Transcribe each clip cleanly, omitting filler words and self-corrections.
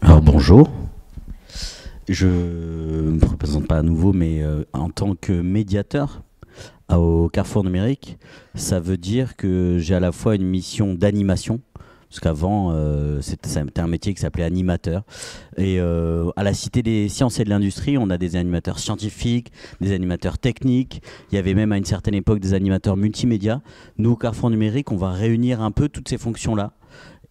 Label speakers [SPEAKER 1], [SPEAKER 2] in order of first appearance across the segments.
[SPEAKER 1] Alors bonjour, je ne me représente pas à nouveau, mais en tant que médiateur au Carrefour Numérique, ça veut dire que j'ai à la fois une mission d'animation, parce qu'avant c'était un métier qui s'appelait animateur, et à la Cité des Sciences et de l'Industrie, on a des animateurs scientifiques, des animateurs techniques, il y avait même à une certaine époque des animateurs multimédia. Nous au Carrefour Numérique, on va réunir un peu toutes ces fonctions-là.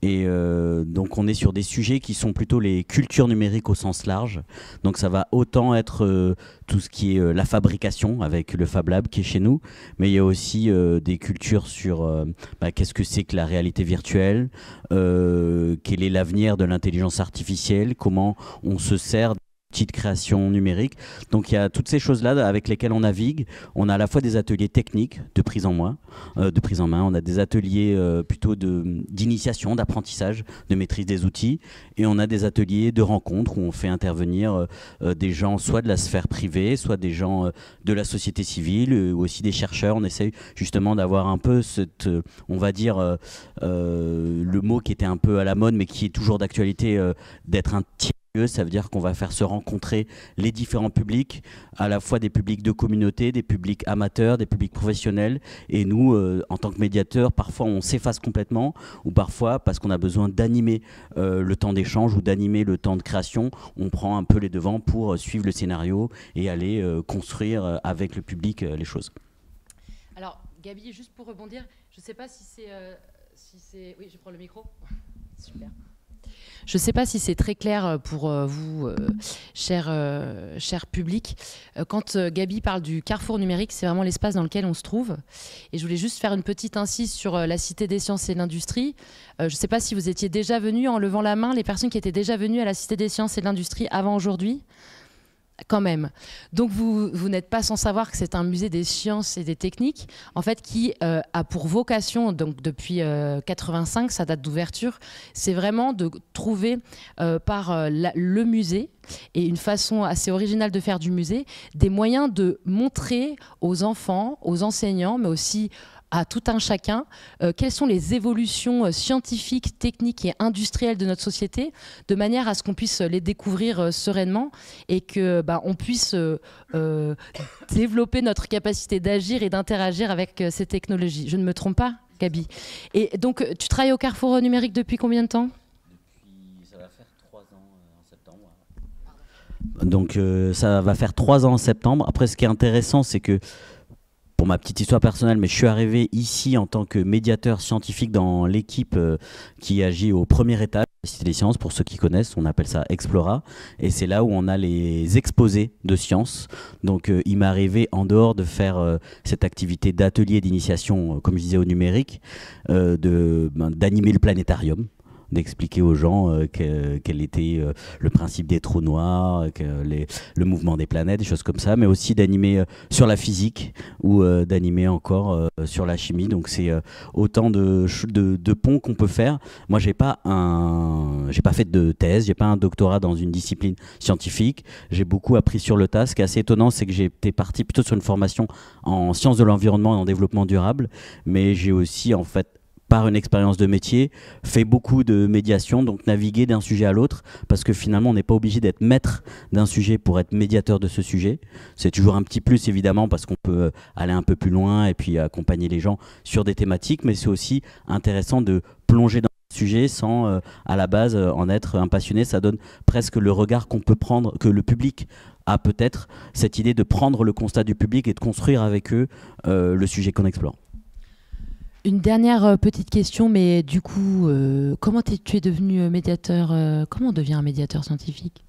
[SPEAKER 1] Et donc on est sur des sujets qui sont plutôt les cultures numériques au sens large. Donc ça va autant être tout ce qui est la fabrication avec le Fab Lab qui est chez nous, mais il y a aussi des cultures sur qu'est-ce que c'est que la réalité virtuelle, quel est l'avenir de l'intelligence artificielle, comment on se sert petite création numérique. Donc il y a toutes ces choses-là avec lesquelles on navigue. On a à la fois des ateliers techniques de prise en main, on a des ateliers plutôt d'initiation, d'apprentissage, de maîtrise des outils, et on a des ateliers de rencontres où on fait intervenir des gens soit de la sphère privée, soit des gens de la société civile, ou aussi des chercheurs. On essaye justement d'avoir un peu cette, on va dire, le mot qui était un peu à la mode, mais qui est toujours d'actualité, d'être un tiers. Ça veut dire qu'on va faire se rencontrer les différents publics, à la fois des publics de communauté, des publics amateurs, des publics professionnels. Et nous, en tant que médiateurs, parfois on s'efface complètement, ou parfois parce qu'on a besoin d'animer le temps d'échange ou d'animer le temps de création, on prend un peu les devants pour suivre le scénario et aller construire avec le public les choses.
[SPEAKER 2] Alors, Gabi, juste pour rebondir, je ne sais pas si c'est... Oui, je prends le micro. Super. Je ne sais pas si c'est très clair pour vous, cher public. Quand Gabi parle du Carrefour Numérique, c'est vraiment l'espace dans lequel on se trouve. Et je voulais juste faire une petite incise sur la Cité des Sciences et de l'Industrie. Je ne sais pas si vous étiez déjà venus, en levant la main, les personnes qui étaient déjà venues à la Cité des Sciences et de l'Industrie avant aujourd'hui. Quand même. Donc vous n'êtes pas sans savoir que c'est un musée des sciences et des techniques, en fait, qui a pour vocation, donc depuis 85, sa date d'ouverture, c'est vraiment de trouver par le musée, et une façon assez originale de faire du musée, des moyens de montrer aux enfants, aux enseignants, mais aussi à tout un chacun, quelles sont les évolutions scientifiques, techniques et industrielles de notre société, de manière à ce qu'on puisse les découvrir sereinement et que on puisse développer notre capacité d'agir et d'interagir avec ces technologies. Je ne me trompe pas, Gabi? Et donc, tu travailles au Carrefour Numérique depuis combien de temps?
[SPEAKER 1] Ça va faire 3 ans en septembre. Donc ça va faire 3 ans en septembre. Après, ce qui est intéressant, c'est que pour ma petite histoire personnelle, mais je suis arrivé ici en tant que médiateur scientifique dans l'équipe qui agit au premier étage de la Cité des Sciences. Pour ceux qui connaissent, on appelle ça Explora. Et c'est là où on a les exposés de sciences. Donc il m'est arrivé, en dehors de faire cette activité d'atelier d'initiation, comme je disais, au numérique, d'animer le planétarium, d'expliquer aux gens quel était le principe des trous noirs, le mouvement des planètes, des choses comme ça, mais aussi d'animer sur la physique ou d'animer encore sur la chimie. Donc c'est autant de ponts qu'on peut faire. Moi, j'ai pas fait de thèse, j'ai pas un doctorat dans une discipline scientifique. J'ai beaucoup appris sur le tas. Ce qui est assez étonnant, c'est que j'étais parti plutôt sur une formation en sciences de l'environnement et en développement durable, mais j'ai aussi en fait, par une expérience de métier, fait beaucoup de médiation, donc naviguer d'un sujet à l'autre, parce que finalement on n'est pas obligé d'être maître d'un sujet pour être médiateur de ce sujet. C'est toujours un petit plus évidemment, parce qu'on peut aller un peu plus loin et puis accompagner les gens sur des thématiques, mais c'est aussi intéressant de plonger dans le sujet sans à la base en être un passionné. Ça donne presque le regard qu'on peut prendre, que le public a peut-être, cette idée de prendre le constat du public et de construire avec eux le sujet qu'on explore.
[SPEAKER 2] Une dernière petite question, mais du coup, comment tu es devenu médiateur comment on devient un médiateur scientifique?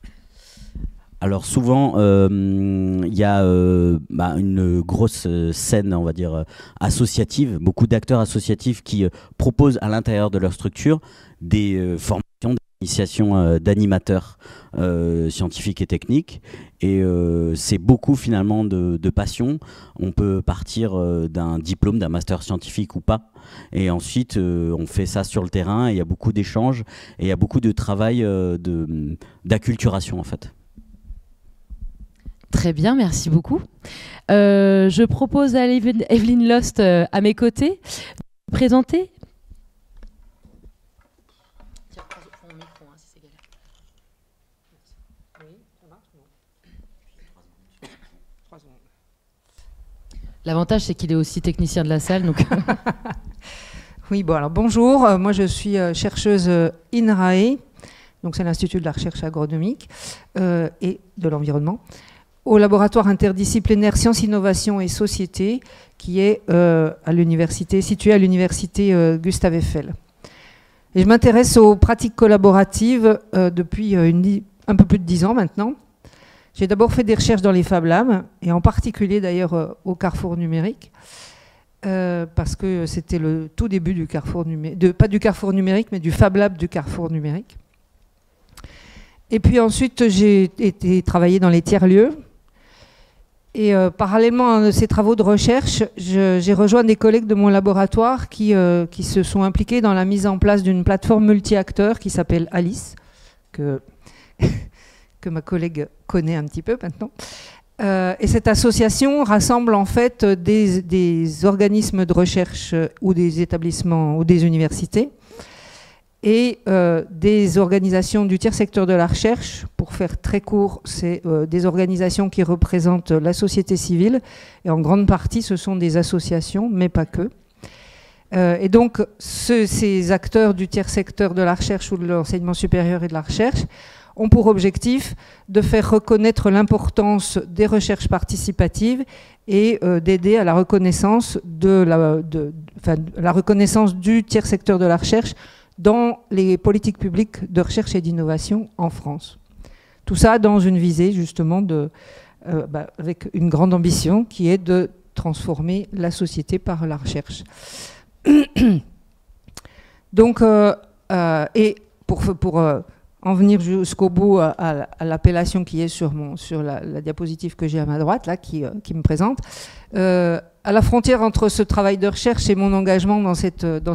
[SPEAKER 1] Alors souvent, il y a une grosse scène, on va dire, associative, beaucoup d'acteurs associatifs qui proposent à l'intérieur de leur structure des formations, des initiations d'animateurs scientifiques et techniques. Et c'est beaucoup finalement de passion. On peut partir d'un diplôme, d'un master scientifique ou pas. Et ensuite, on fait ça sur le terrain. Et il y a beaucoup d'échanges et il y a beaucoup de travail d'acculturation en fait.
[SPEAKER 2] Très bien, merci beaucoup. Je propose à Evelyne Lost à mes côtés de présenter. Tiens, prends mon micro, si c'est galère. L'avantage, c'est qu'il est aussi technicien de la salle. Donc...
[SPEAKER 3] Oui, bon, alors bonjour. Moi, je suis chercheuse INRAE, donc c'est l'Institut de la recherche agronomique et de l'environnement, au laboratoire interdisciplinaire Sciences, Innovation et Société, qui est situé à l'université Gustave Eiffel. Et je m'intéresse aux pratiques collaboratives depuis un peu plus de 10 ans maintenant. J'ai d'abord fait des recherches dans les Fab Labs, et en particulier d'ailleurs au Carrefour numérique, parce que c'était le tout début du Carrefour numérique, pas du Carrefour numérique, mais du Fab Lab du Carrefour numérique. Et puis ensuite, j'ai été travailler dans les tiers-lieux. Et parallèlement à ces travaux de recherche, j'ai rejoint des collègues de mon laboratoire qui se sont impliqués dans la mise en place d'une plateforme multi-acteurs qui s'appelle Alice, que ma collègue connaît un petit peu maintenant. Et cette association rassemble en fait des organismes de recherche ou des établissements ou des universités et des organisations du tiers secteur de la recherche. Pour faire très court, c'est des organisations qui représentent la société civile, et en grande partie ce sont des associations, mais pas que. Et donc ces acteurs du tiers secteur de la recherche ou de l'enseignement supérieur et de la recherche ont pour objectif de faire reconnaître l'importance des recherches participatives et d'aider à la reconnaissance la reconnaissance du tiers secteur de la recherche dans les politiques publiques de recherche et d'innovation en France. Tout ça dans une visée justement avec une grande ambition qui est de transformer la société par la recherche. Donc, et pour en venir jusqu'au bout à l'appellation qui est sur la diapositive que j'ai à ma droite, là, qui me présente, à la frontière entre ce travail de recherche et mon engagement dans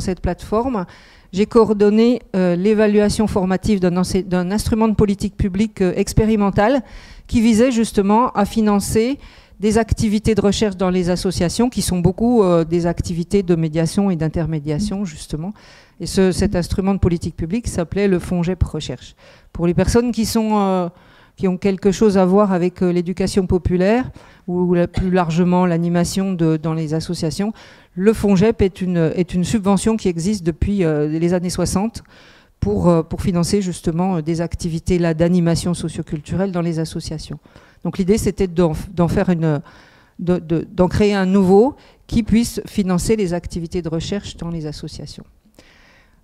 [SPEAKER 3] cette plateforme, j'ai coordonné l'évaluation formative d'un instrument de politique publique expérimental qui visait justement à financer des activités de recherche dans les associations, qui sont beaucoup des activités de médiation et d'intermédiation, justement. Et cet instrument de politique publique s'appelait le FONGEP Recherche. Pour les personnes qui ont quelque chose à voir avec l'éducation populaire, ou plus largement l'animation dans les associations, le FONGEP est une subvention qui existe depuis les années 60 pour financer justement des activités d'animation socioculturelle dans les associations. Donc l'idée, c'était d'en créer un nouveau qui puisse financer les activités de recherche dans les associations.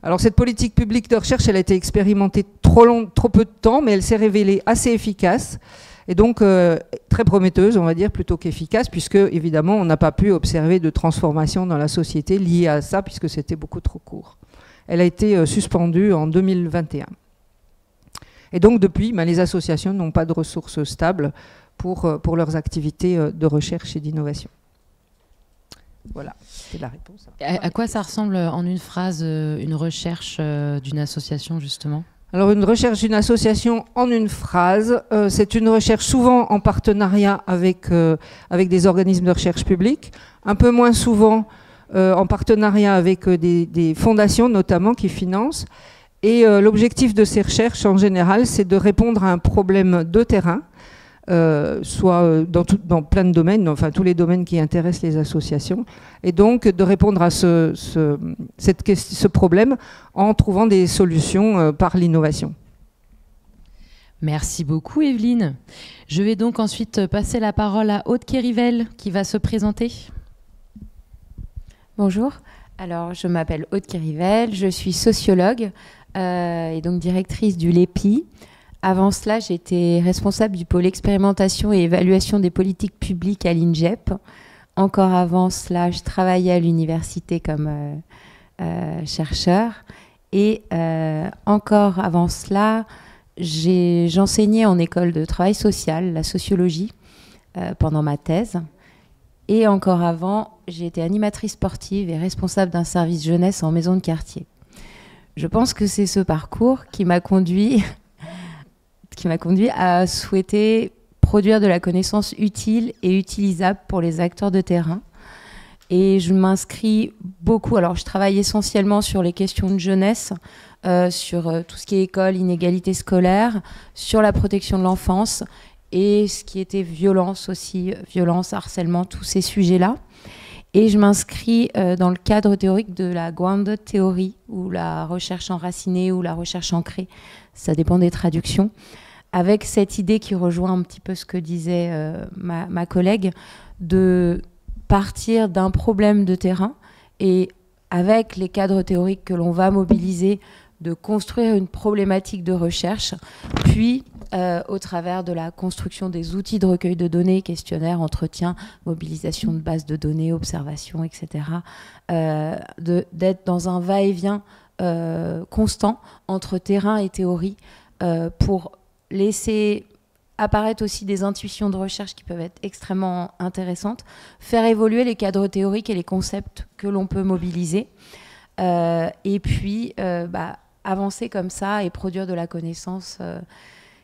[SPEAKER 3] Alors cette politique publique de recherche, elle a été expérimentée trop peu de temps, mais elle s'est révélée assez efficace, et donc très prometteuse, on va dire, plutôt qu'efficace, puisque évidemment on n'a pas pu observer de transformation dans la société liée à ça, puisque c'était beaucoup trop court. Elle a été suspendue en 2021. Et donc depuis, les associations n'ont pas de ressources stables pour leurs activités de recherche et d'innovation. Voilà, c'est la réponse.
[SPEAKER 2] À quoi ça ressemble en une phrase une recherche d'une association, justement ?
[SPEAKER 3] Alors une recherche d'une association en une phrase, c'est une recherche souvent en partenariat avec des organismes de recherche publics, un peu moins souvent en partenariat avec des fondations notamment qui financent. Et l'objectif de ces recherches en général, c'est de répondre à un problème de terrain, soit dans plein de domaines, enfin tous les domaines qui intéressent les associations, et donc de répondre à ce problème en trouvant des solutions par l'innovation.
[SPEAKER 2] Merci beaucoup Evelyne. Je vais donc ensuite passer la parole à Aude Kérivel qui va se présenter.
[SPEAKER 4] Bonjour, alors je m'appelle Aude Kérivel, je suis sociologue et donc directrice du LEPI. Avant cela, j'étais responsable du pôle expérimentation et évaluation des politiques publiques à l'INGEP. Encore avant cela, je travaillais à l'université comme chercheur. Et encore avant cela, j'enseignais en école de travail social, la sociologie, pendant ma thèse. Et encore avant, j'ai été animatrice sportive et responsable d'un service jeunesse en maison de quartier. Je pense que c'est ce parcours qui m'a conduit à souhaiter produire de la connaissance utile et utilisable pour les acteurs de terrain. Et je m'inscris beaucoup, alors je travaille essentiellement sur les questions de jeunesse, sur tout ce qui est école, inégalité scolaire, sur la protection de l'enfance et ce qui était violence aussi, violence, harcèlement, tous ces sujets-là. Et je m'inscris dans le cadre théorique de la Grounded Theory, ou la recherche enracinée, ou la recherche ancrée, ça dépend des traductions, avec cette idée qui rejoint un petit peu ce que disait ma collègue, de partir d'un problème de terrain et avec les cadres théoriques que l'on va mobiliser, de construire une problématique de recherche, puis au travers de la construction des outils de recueil de données, questionnaires, entretiens, mobilisation de bases de données, observations, etc., d'être dans un va-et-vient constant entre terrain et théorie pour laisser apparaître aussi des intuitions de recherche qui peuvent être extrêmement intéressantes, faire évoluer les cadres théoriques et les concepts que l'on peut mobiliser, et puis avancer comme ça et produire de la connaissance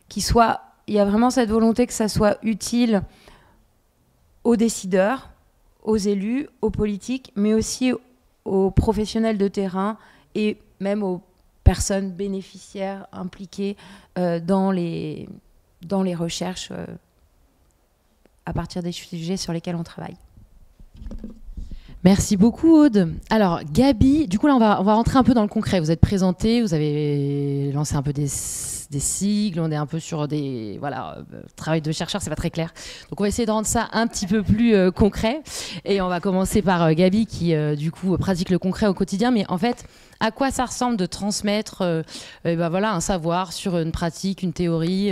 [SPEAKER 4] qui soit... Il y a vraiment cette volonté que ça soit utile aux décideurs, aux élus, aux politiques, mais aussi aux professionnels de terrain et même aux personnes bénéficiaires impliquées dans les recherches à partir des sujets sur lesquels on travaille.
[SPEAKER 2] Merci beaucoup, Aude. Alors, Gaby, du coup, là, on va rentrer un peu dans le concret. Vous êtes présenté, vous avez lancé un peu des sigles, on est un peu sur des... Voilà, travail de chercheur, c'est pas très clair. Donc, on va essayer de rendre ça un petit peu plus concret. Et on va commencer par Gaby, qui, du coup, pratique le concret au quotidien. Mais en fait, à quoi ça ressemble de transmettre voilà, un savoir sur une pratique, une théorie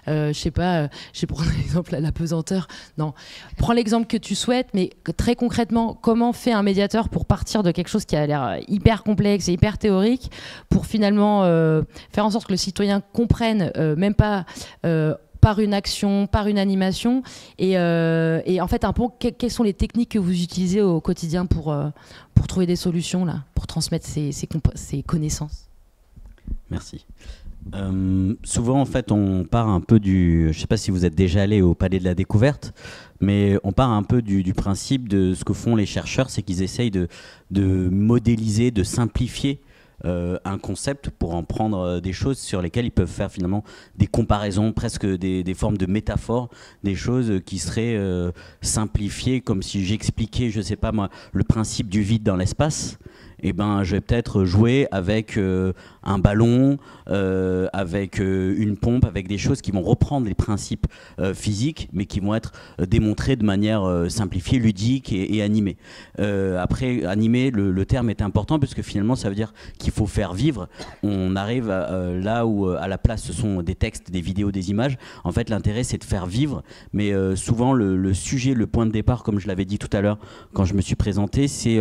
[SPEAKER 2] je sais pas, je vais prendre l'exemple à la pesanteur. Non, prends l'exemple que tu souhaites, mais très concrètement, comment fait un médiateur pour partir de quelque chose qui a l'air hyper complexe et hyper théorique pour finalement faire en sorte que le citoyen comprenne, même pas... par une action, par une animation, et en fait, un peu, quelles sont les techniques que vous utilisez au quotidien pour trouver des solutions, là, pour transmettre ces connaissances?
[SPEAKER 1] Merci. Souvent, en fait, on part un peu du... Je ne sais pas si vous êtes déjà allé au Palais de la Découverte, mais on part un peu du principe de ce que font les chercheurs, c'est qu'ils essayent de modéliser, de simplifier un concept pour en prendre des choses sur lesquelles ils peuvent faire finalement des comparaisons, presque des formes de métaphores, des choses qui seraient simplifiées, comme si j'expliquais, je sais pas moi, le principe du vide dans l'espace. Eh ben, je vais peut-être jouer avec un ballon, avec une pompe, avec des choses qui vont reprendre les principes physiques, mais qui vont être démontrés de manière simplifiée, ludique et animée. Après, animé, le terme est important, parce que finalement, ça veut dire qu'il faut faire vivre. On arrive là où, à la place, ce sont des textes, des vidéos, des images. En fait, l'intérêt, c'est de faire vivre, mais souvent, le sujet, le point de départ, comme je l'avais dit tout à l'heure, quand je me suis présenté, c'est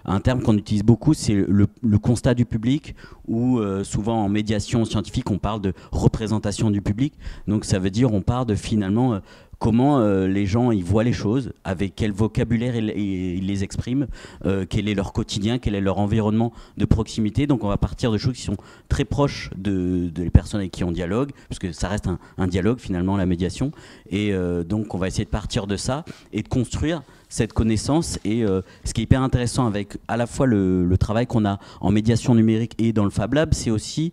[SPEAKER 1] un terme qu'on utilise beaucoup, c'est le constat du public, ou souvent en médiation scientifique on parle de représentation du public. Donc ça veut dire on part de finalement comment les gens ils voient les choses, avec quel vocabulaire ils les expriment, quel est leur quotidien, quel est leur environnement de proximité. Donc on va partir de choses qui sont très proches des personnes avec qui on dialogue, parce que ça reste un dialogue finalement, la médiation. Et donc on va essayer de partir de ça et de construire cette connaissance. Et ce qui est hyper intéressant avec à la fois le travail qu'on a en médiation numérique et dans le Fab Lab, c'est aussi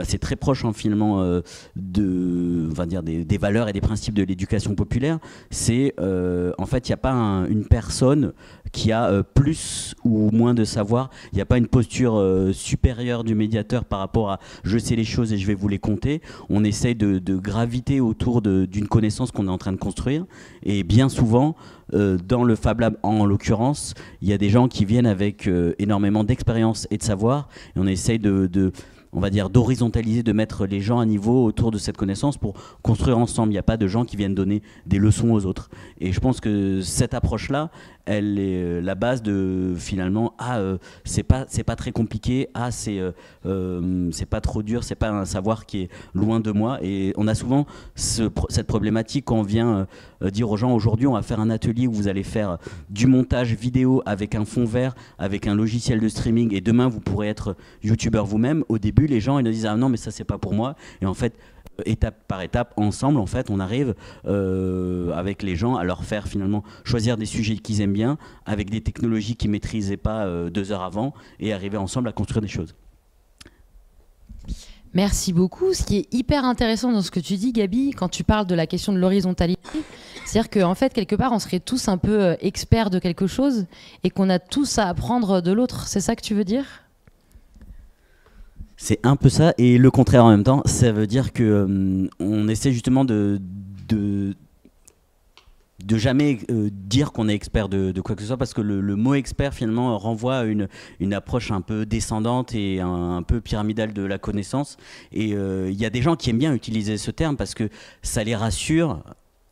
[SPEAKER 1] c'est très proche finalement on va dire des valeurs et des principes de l'éducation populaire. C'est en fait il n'y a pas une personne qui a plus ou moins de savoir, il n'y a pas une posture supérieure du médiateur par rapport à je sais les choses et je vais vous les conter. On essaye de graviter autour d'une connaissance qu'on est en train de construire, et bien souvent dans le Fab Lab en l'occurrence, il y a des gens qui viennent avec énormément d'expérience et de savoir, et on essaye on va dire d'horizontaliser, de mettre les gens à niveau autour de cette connaissance pour construire ensemble. Il n'y a pas de gens qui viennent donner des leçons aux autres. Et je pense que cette approche-là, elle est la base de finalement c'est pas très compliqué, c'est pas trop dur, c'est pas un savoir qui est loin de moi. Et on a souvent cette problématique quand on vient dire aux gens aujourd'hui on va faire un atelier où vous allez faire du montage vidéo avec un fond vert, avec un logiciel de streaming, et demain vous pourrez être youtubeur vous-même. Au début les gens ils nous disent ah non mais ça c'est pas pour moi, et en fait étape par étape, ensemble, en fait, on arrive avec les gens à leur faire finalement choisir des sujets qu'ils aiment bien, avec des technologies qu'ils ne maîtrisaient pas 2 heures avant, et arriver ensemble à construire des choses.
[SPEAKER 2] Merci beaucoup. Ce qui est hyper intéressant dans ce que tu dis, Gabi, quand tu parles de la question de l'horizontalité, c'est-à-dire qu'en fait, quelque part, on serait tous un peu experts de quelque chose et qu'on a tous à apprendre de l'autre. C'est ça que tu veux dire ?
[SPEAKER 1] C'est un peu ça, et le contraire en même temps. Ça veut dire que on essaie justement de jamais dire qu'on est expert de quoi que ce soit, parce que le mot expert finalement renvoie à une approche un peu descendante et un peu pyramidale de la connaissance. Et il y a des gens qui aiment bien utiliser ce terme parce que ça les rassure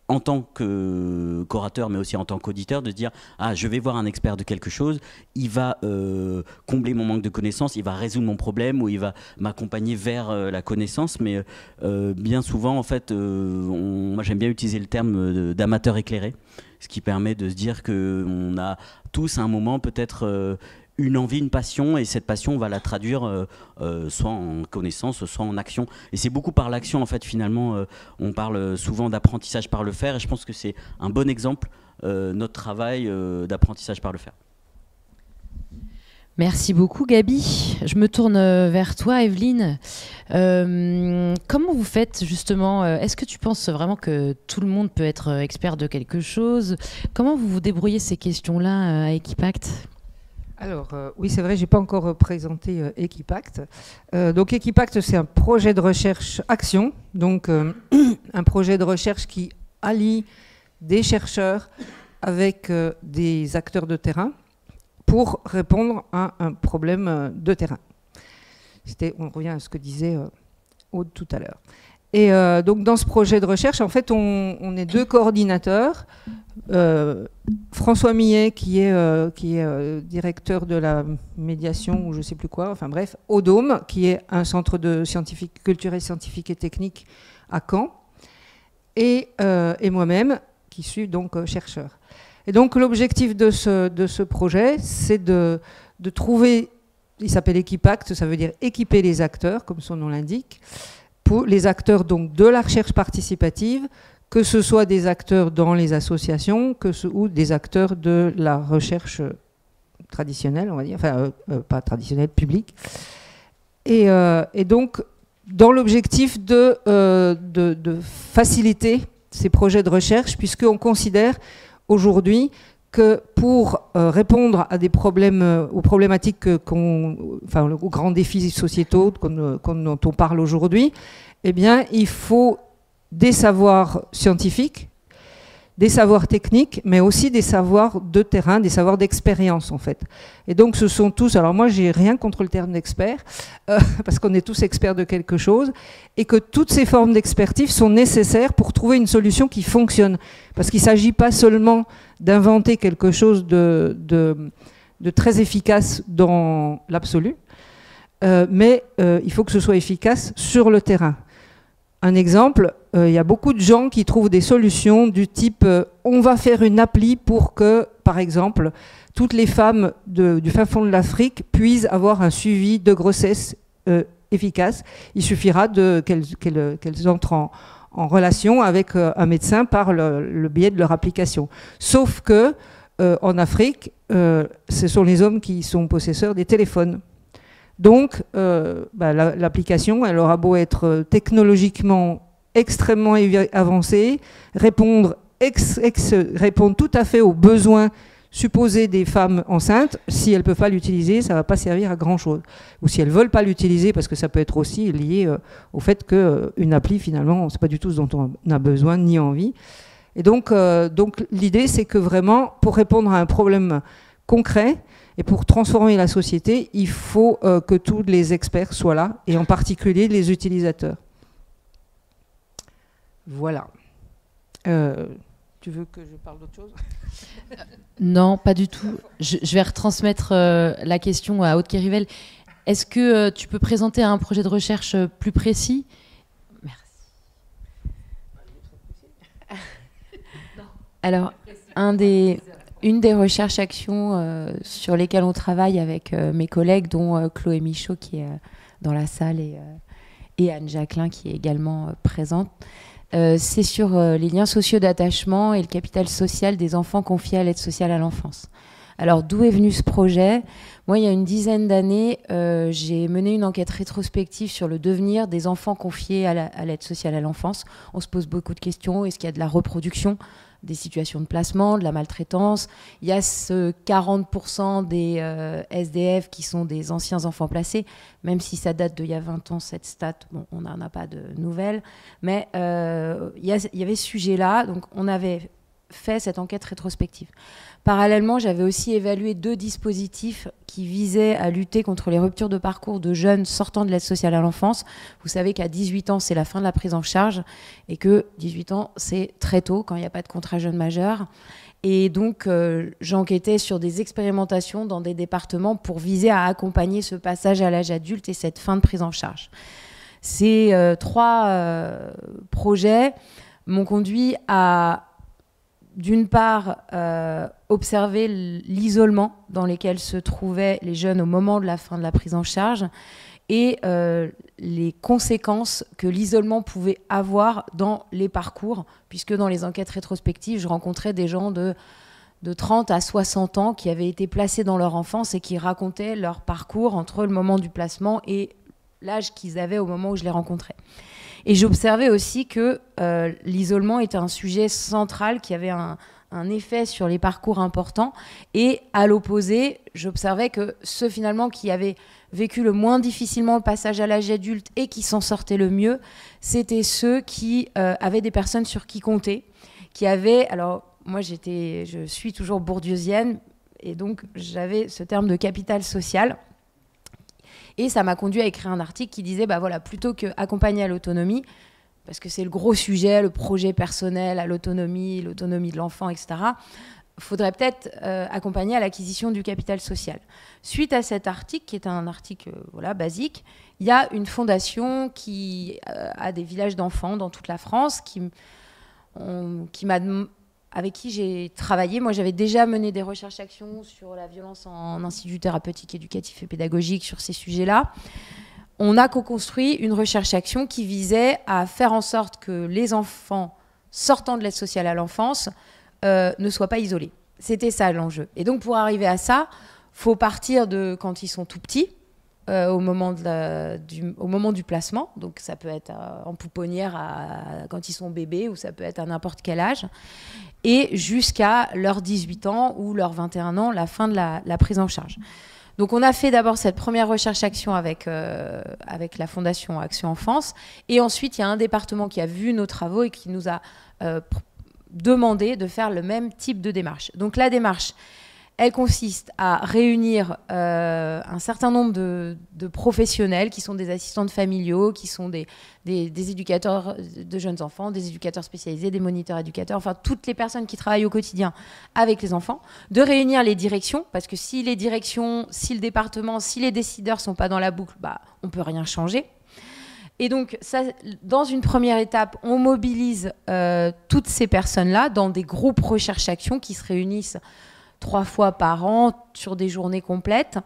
[SPEAKER 1] en tant qu'orateur, mais aussi en tant qu'auditeur, de se dire « Ah, je vais voir un expert de quelque chose, il va combler mon manque de connaissances, il va résoudre mon problème ou il va m'accompagner vers la connaissance. » Mais bien souvent, en fait, moi j'aime bien utiliser le terme d'amateur éclairé, ce qui permet de se dire qu'on a tous à un moment peut-être une envie, une passion, et cette passion, on va la traduire soit en connaissance, soit en action. Et c'est beaucoup par l'action, en fait, finalement. On parle souvent d'apprentissage par le faire, et je pense que c'est un bon exemple, notre travail d'apprentissage par le faire.
[SPEAKER 2] Merci beaucoup, Gabi. Je me tourne vers toi, Evelyne. Comment vous faites, justement est-ce que tu penses vraiment que tout le monde peut être expert de quelque chose ? Comment vous vous débrouillez ces questions-là à Equipact ?
[SPEAKER 3] Alors, oui, c'est vrai, je n'ai pas encore présenté Equipact. Donc, Equipact, c'est un projet de recherche-action, donc un projet de recherche qui allie des chercheurs avec des acteurs de terrain pour répondre à un problème de terrain. On revient à ce que disait Aude tout à l'heure. Et donc, dans ce projet de recherche, en fait, on est 2 coordinateurs. François Millet, qui est directeur de la médiation, ou je ne sais plus quoi, enfin bref, au Dôme, qui est un centre de culturel, scientifique et technique à Caen, et moi-même, qui suis donc chercheur. Et donc, l'objectif de ce projet, c'est de trouver, il s'appelle Equipact, ça veut dire équiper les acteurs, comme son nom l'indique, pour les acteurs donc de la recherche participative, que ce soit des acteurs dans les associations ou des acteurs de la recherche traditionnelle, on va dire, enfin pas traditionnelle, publique. Et donc, dans l'objectif de faciliter ces projets de recherche, puisqu'on considère aujourd'hui que pour répondre à des problèmes, aux problématiques, aux grands défis sociétaux dont on parle aujourd'hui, eh bien, il faut des savoirs scientifiques, des savoirs techniques, mais aussi des savoirs de terrain, des savoirs d'expérience, en fait. Et donc, ce sont tous... Alors moi, j'ai rien contre le terme d'expert, parce qu'on est tous experts de quelque chose, et que toutes ces formes d'expertise sont nécessaires pour trouver une solution qui fonctionne. Parce qu'il ne s'agit pas seulement d'inventer quelque chose de très efficace dans l'absolu, mais il faut que ce soit efficace sur le terrain. Un exemple, il y a beaucoup de gens qui trouvent des solutions du type on va faire une appli pour que, par exemple, toutes les femmes du fin fond de l'Afrique puissent avoir un suivi de grossesse efficace. Il suffira qu'elles entrent en relation avec un médecin par le biais de leur application. Sauf que en Afrique, ce sont les hommes qui sont possesseurs des téléphones. Donc, l'application, elle aura beau être technologiquement extrêmement avancée, répondre tout à fait aux besoins supposés des femmes enceintes. Si elles ne peuvent pas l'utiliser, ça ne va pas servir à grand-chose. Ou si elles ne veulent pas l'utiliser, parce que ça peut être aussi lié au fait qu'une appli, finalement, ce n'est pas du tout ce dont on a besoin ni envie. Et donc l'idée, c'est que vraiment, pour répondre à un problème concret, et pour transformer la société, il faut que tous les experts soient là, et en particulier les utilisateurs. Voilà. Tu veux que je parle d'autre chose ?
[SPEAKER 2] Non, pas du tout. Je vais retransmettre la question à Aude Kérivel. Est-ce que tu peux présenter un projet de recherche plus précis ? Merci.
[SPEAKER 4] Alors, une des recherches-actions sur lesquelles on travaille avec mes collègues, dont Chloé Michaud qui est dans la salle et Anne Jacquelin qui est également présente, c'est sur les liens sociaux d'attachement et le capital social des enfants confiés à l'aide sociale à l'enfance. Alors, d'où est venu ce projet? Moi, il y a une dizaine d'années, j'ai mené une enquête rétrospective sur le devenir des enfants confiés à l'aide sociale à l'enfance. On se pose beaucoup de questions. Est-ce qu'il y a de la reproduction, des situations de placement, de la maltraitance? Il y a ce 40% des SDF qui sont des anciens enfants placés, même si ça date d'il y a 20 ans, cette stat, bon, on n'en a pas de nouvelles. Mais il y avait ce sujet-là, donc on avait fait cette enquête rétrospective. Parallèlement, j'avais aussi évalué 2 dispositifs qui visaient à lutter contre les ruptures de parcours de jeunes sortant de l'aide sociale à l'enfance. Vous savez qu'à 18 ans, c'est la fin de la prise en charge et que 18 ans, c'est très tôt quand il n'y a pas de contrat jeune majeur. Et donc, j'enquêtais sur des expérimentations dans des départements pour viser à accompagner ce passage à l'âge adulte et cette fin de prise en charge. Ces 3 projets m'ont conduit à, d'une part, observer l'isolement dans lequel se trouvaient les jeunes au moment de la fin de la prise en charge et les conséquences que l'isolement pouvait avoir dans les parcours, puisque dans les enquêtes rétrospectives, je rencontrais des gens de 30 à 60 ans qui avaient été placés dans leur enfance et qui racontaient leur parcours entre le moment du placement et l'âge qu'ils avaient au moment où je les rencontrais. Et j'observais aussi que l'isolement était un sujet central qui avait un effet sur les parcours importants. Et à l'opposé, j'observais que ceux finalement qui avaient vécu le moins difficilement le passage à l'âge adulte et qui s'en sortaient le mieux, c'était ceux qui avaient des personnes sur qui compter, qui avaient... Alors moi, je suis toujours bourdieusienne et donc j'avais ce terme de capital social. Et ça m'a conduit à écrire un article qui disait, bah voilà, plutôt qu'accompagner à l'autonomie, parce que c'est le gros sujet, le projet personnel à l'autonomie de l'enfant, etc., il faudrait peut-être accompagner à l'acquisition du capital social. Suite à cet article, qui est un article voilà, basique, il y a une fondation qui a des villages d'enfants dans toute la France avec qui j'ai travaillé. Moi, j'avais déjà mené des recherches-actions sur la violence en institut thérapeutique, éducatif et pédagogique sur ces sujets-là. On a co-construit une recherche-action qui visait à faire en sorte que les enfants sortant de l'aide sociale à l'enfance ne soient pas isolés. C'était ça l'enjeu. Et donc, pour arriver à ça, il faut partir de quand ils sont tout petits, au moment du placement. Donc, ça peut être en pouponnière quand ils sont bébés ou ça peut être à n'importe quel âge. Et jusqu'à leurs 18 ans ou leurs 21 ans, la fin de la prise en charge. Donc on a fait d'abord cette première recherche-action avec la Fondation Action Enfance. Et ensuite, il y a un département qui a vu nos travaux et qui nous a demandé de faire le même type de démarche. Donc la démarche, elle consiste à réunir un certain nombre de professionnels qui sont des assistantes familiaux, qui sont des éducateurs de jeunes enfants, des éducateurs spécialisés, des moniteurs éducateurs, enfin toutes les personnes qui travaillent au quotidien avec les enfants, de réunir les directions, parce que si les directions, si le département, si les décideurs ne sont pas dans la boucle, bah, on ne peut rien changer. Et donc, ça, dans une première étape, on mobilise toutes ces personnes-là dans des groupes recherche-action qui se réunissent 3 fois par an sur des journées complètes.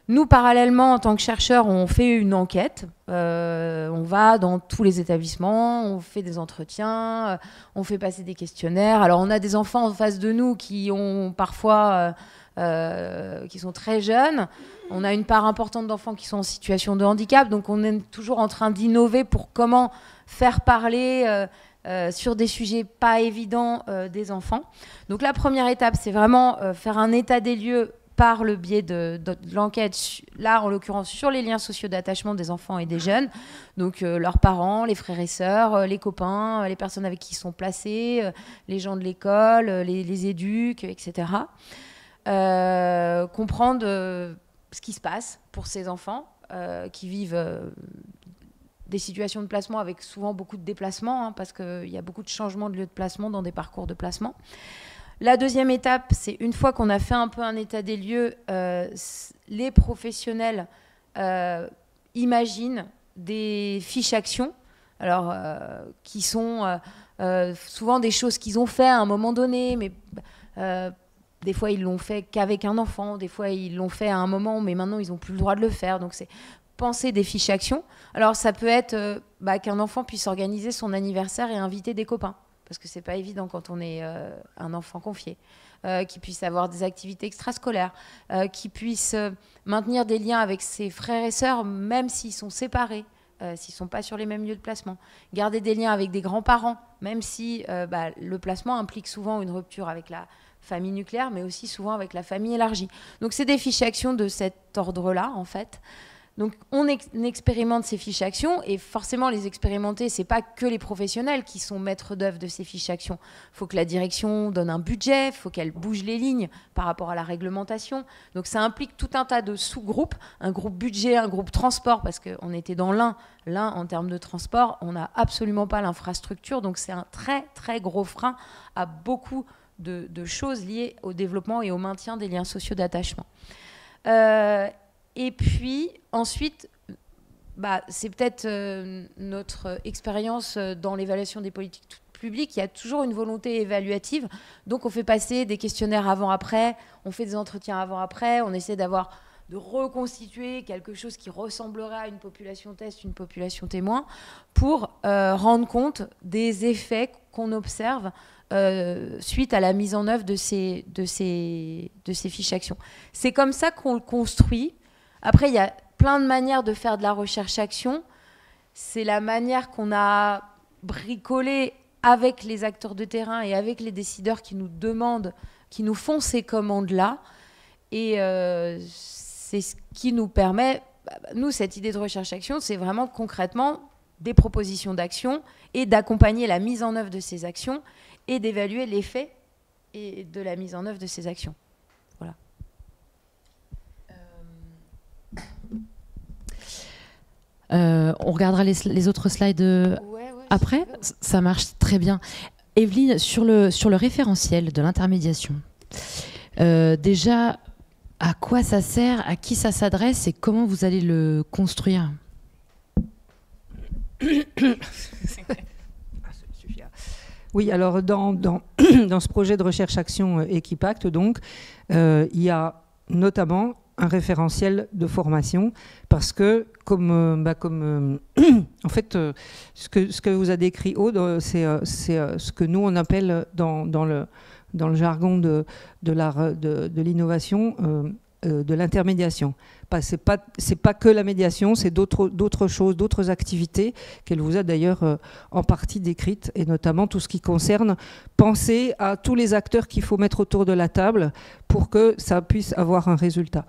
[SPEAKER 4] Nous, parallèlement, en tant que chercheurs, on fait une enquête. On va dans tous les établissements, on fait des entretiens, on fait passer des questionnaires. Alors, on a des enfants en face de nous qui ont parfois... qui sont très jeunes. On a une part importante d'enfants qui sont en situation de handicap. Donc, on est toujours en train d'innover pour comment faire parler... sur des sujets pas évidents des enfants. Donc la première étape, c'est vraiment faire un état des lieux par le biais de l'enquête, là en l'occurrence sur les liens sociaux d'attachement des enfants et des jeunes, donc leurs parents, les frères et sœurs, les copains, les personnes avec qui ils sont placés, les gens de l'école, les éduques, etc. Comprendre ce qui se passe pour ces enfants qui vivent... des situations de placement avec souvent beaucoup de déplacements, parce qu'il y a beaucoup de changements de lieu de placement dans des parcours de placement. La deuxième étape, c'est une fois qu'on a fait un peu un état des lieux, les professionnels imaginent des fiches actions, alors, qui sont souvent des choses qu'ils ont fait à un moment donné, mais des fois ils l'ont fait qu'avec un enfant, des fois ils l'ont fait à un moment, mais maintenant ils n'ont plus le droit de le faire. Donc c'est penser des fiches actions. Alors ça peut être qu'un enfant puisse organiser son anniversaire et inviter des copains, parce que c'est pas évident quand on est un enfant confié. qui puisse avoir des activités extrascolaires, qui puisse maintenir des liens avec ses frères et sœurs, même s'ils sont séparés, s'ils ne sont pas sur les mêmes lieux de placement. Garder des liens avec des grands-parents, même si le placement implique souvent une rupture avec la famille nucléaire, mais aussi souvent avec la famille élargie. Donc c'est des fiches actions de cet ordre-là, en fait. Donc on expérimente ces fiches actions, et forcément les expérimenter, c'est pas que les professionnels qui sont maîtres d'œuvre de ces fiches actions. Il faut que la direction donne un budget, il faut qu'elle bouge les lignes par rapport à la réglementation. Donc ça implique tout un tas de sous-groupes, un groupe budget, un groupe transport, parce qu'on était dans l'un en termes de transport, on n'a absolument pas l'infrastructure, donc c'est un très très gros frein à beaucoup de choses liées au développement et au maintien des liens sociaux d'attachement. Et puis, ensuite, c'est peut-être notre expérience dans l'évaluation des politiques publiques. Il y a toujours une volonté évaluative. Donc, on fait passer des questionnaires avant-après, on fait des entretiens avant-après, on essaie de reconstituer quelque chose qui ressemblerait à une population test, une population témoin, pour rendre compte des effets qu'on observe suite à la mise en œuvre de ces fiches actions. C'est comme ça qu'on le construit. Après, il y a plein de manières de faire de la recherche-action. C'est la manière qu'on a bricolée avec les acteurs de terrain et avec les décideurs qui nous demandent, qui nous font ces commandes-là. Et c'est ce qui nous permet, nous, cette idée de recherche-action, c'est vraiment concrètement des propositions d'action et d'accompagner la mise en œuvre de ces actions et d'évaluer l'effet de la mise en œuvre de ces actions. Voilà.
[SPEAKER 2] On regardera les autres slides après. Ça marche très bien. Evelyne, sur le référentiel de l'intermédiation, déjà, à quoi ça sert, à qui ça s'adresse et comment vous allez le construire?
[SPEAKER 3] Oui, alors dans ce projet de recherche-action Equipact, donc, il y a notamment un référentiel de formation, parce que en fait, ce que vous a décrit Aude, c'est ce que nous on appelle dans le jargon de l'innovation de l'intermédiation. C'est pas que la médiation, c'est d'autres choses, d'autres activités qu'elle vous a d'ailleurs en partie décrites, et notamment tout ce qui concerne penser à tous les acteurs qu'il faut mettre autour de la table pour que ça puisse avoir un résultat.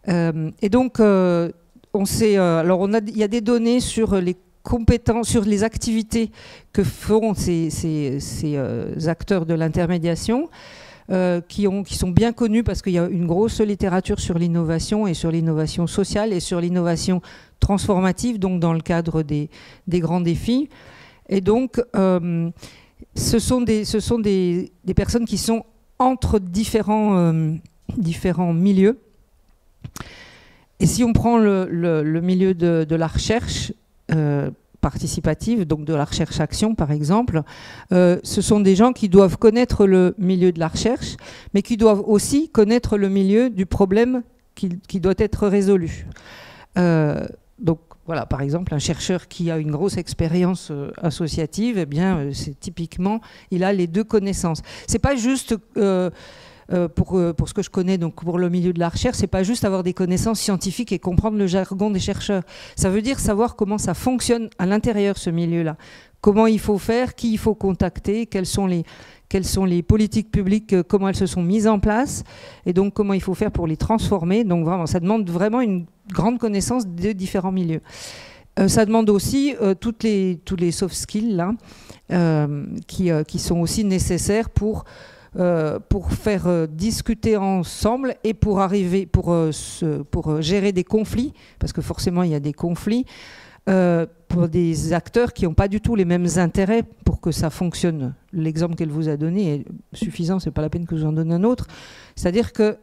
[SPEAKER 3] Et donc, il y a des données sur les compétences, sur les activités que feront ces acteurs de l'intermédiation. Qui sont bien connus parce qu'il y a une grosse littérature sur l'innovation et sur l'innovation sociale et sur l'innovation transformative, donc dans le cadre des grands défis. Et donc, ce sont des personnes qui sont entre différents milieux. Et si on prend le milieu de la recherche participative, donc de la recherche-action par exemple, ce sont des gens qui doivent connaître le milieu de la recherche, mais qui doivent aussi connaître le milieu du problème qui doit être résolu. Donc voilà, par exemple, un chercheur qui a une grosse expérience associative, eh bien, c'est typiquement, il a les deux connaissances. C'est pas juste pour ce que je connais, donc pour le milieu de la recherche, c'est pas juste avoir des connaissances scientifiques et comprendre le jargon des chercheurs. Ça veut dire savoir comment ça fonctionne à l'intérieur, ce milieu-là. Comment il faut faire, qui il faut contacter, quelles sont les politiques publiques, comment elles se sont mises en place, et donc comment il faut faire pour les transformer. Donc vraiment, ça demande vraiment une grande connaissance des différents milieux. Ça demande aussi tous les soft skills là, qui sont aussi nécessaires pour faire discuter ensemble et pour gérer des conflits, parce que forcément il y a des conflits, pour des acteurs qui n'ont pas du tout les mêmes intérêts pour que ça fonctionne. L'exemple qu'elle vous a donné est suffisant, c'est pas la peine que j'en donne un autre. C'est-à-dire que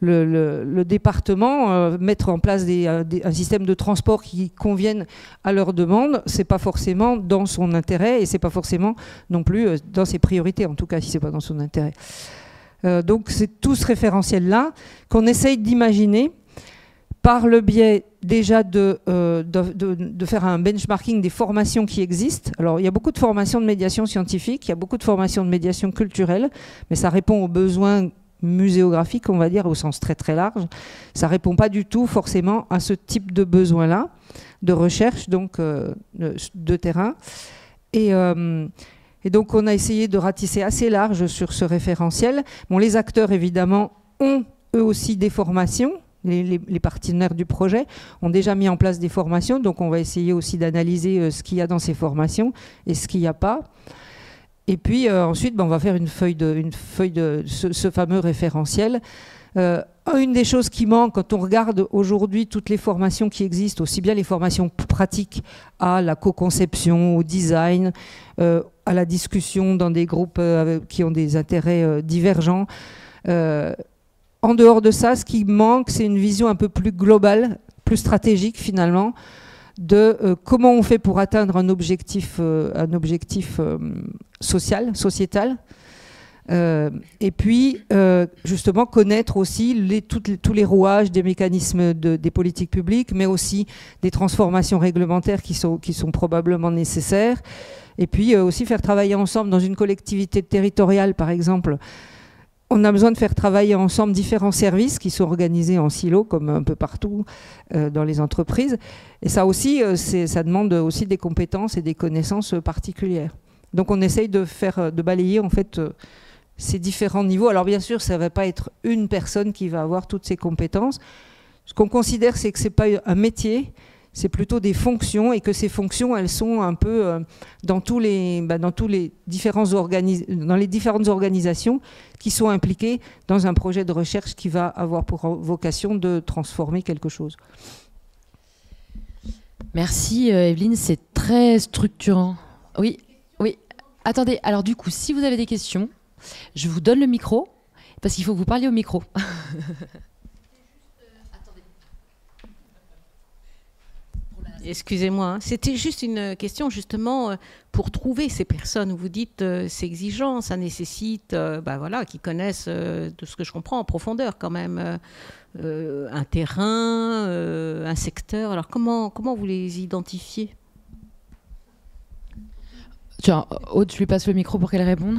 [SPEAKER 3] le département, mettre en place un système de transport qui convienne à leurs demandes, c'est pas forcément dans son intérêt et c'est pas forcément non plus dans ses priorités, en tout cas si c'est pas dans son intérêt. Donc c'est tout ce référentiel-là qu'on essaye d'imaginer, par le biais déjà de faire un benchmarking des formations qui existent. Alors, il y a beaucoup de formations de médiation scientifique, il y a beaucoup de formations de médiation culturelle, mais ça répond aux besoins muséographiques, on va dire, au sens très très large. Ça ne répond pas du tout forcément à ce type de besoin-là, de recherche, donc de terrain. Et donc, on a essayé de ratisser assez large sur ce référentiel. Bon, les acteurs, évidemment, ont eux aussi des formations. Les partenaires du projet ont déjà mis en place des formations, donc on va essayer aussi d'analyser ce qu'il y a dans ces formations et ce qu'il n'y a pas. Et puis ensuite, on va faire une feuille de ce fameux référentiel. Une des choses qui manque quand on regarde aujourd'hui toutes les formations qui existent, aussi bien les formations pratiques à la co-conception, au design, à la discussion dans des groupes qui ont des intérêts divergents, en dehors de ça, ce qui manque, c'est une vision un peu plus globale, plus stratégique finalement, de comment on fait pour atteindre un objectif sociétal. Et puis, justement, connaître aussi tous les rouages des mécanismes des politiques publiques, mais aussi des transformations réglementaires qui sont probablement nécessaires. Et puis aussi faire travailler ensemble dans une collectivité territoriale, par exemple. On a besoin de faire travailler ensemble différents services qui sont organisés en silos, comme un peu partout dans les entreprises. Et ça aussi, ça demande aussi des compétences et des connaissances particulières. Donc on essaye de balayer en fait ces différents niveaux. Alors bien sûr, ça ne va pas être une personne qui va avoir toutes ces compétences. Ce qu'on considère, c'est que ce n'est pas un métier, c'est plutôt des fonctions, et que ces fonctions, elles sont un peu dans les différentes organisations qui sont impliquées dans un projet de recherche qui va avoir pour vocation de transformer quelque chose.
[SPEAKER 2] Merci Evelyne, c'est très structurant. Oui. Attendez, alors du coup, si vous avez des questions, je vous donne le micro, parce qu'il faut que vous parliez au micro.
[SPEAKER 5] Excusez-moi, hein. C'était juste une question justement pour trouver ces personnes où vous dites c'est exigeant, ça nécessite qu'ils connaissent, de ce que je comprends, en profondeur quand même, un terrain, un secteur. Alors comment vous les identifiez?
[SPEAKER 2] Tiens, Aude, je lui passe le micro pour qu'elle réponde.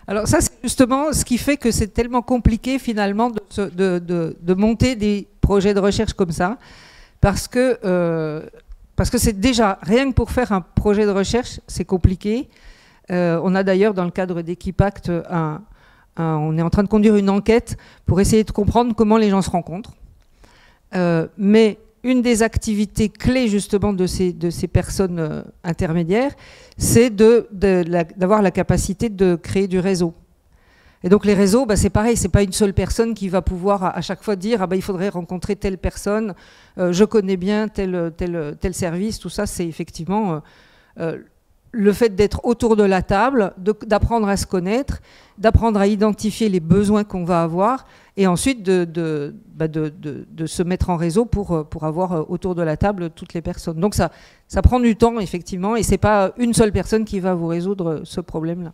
[SPEAKER 3] Alors ça, c'est justement ce qui fait que c'est tellement compliqué finalement de monter des projets de recherche comme ça, parce que c'est déjà, rien que pour faire un projet de recherche, c'est compliqué. On a d'ailleurs, dans le cadre d'Equipact, on est en train de conduire une enquête pour essayer de comprendre comment les gens se rencontrent. Mais une des activités clés justement de ces personnes intermédiaires, c'est d'avoir la capacité de créer du réseau. Et donc les réseaux, c'est pareil, c'est pas une seule personne qui va pouvoir à chaque fois dire il faudrait rencontrer telle personne, je connais bien tel service, tout ça, c'est effectivement le fait d'être autour de la table, d'apprendre à se connaître, d'apprendre à identifier les besoins qu'on va avoir, et ensuite de se mettre en réseau pour avoir autour de la table toutes les personnes. Donc ça prend du temps, effectivement, et c'est pas une seule personne qui va vous résoudre ce problème-là.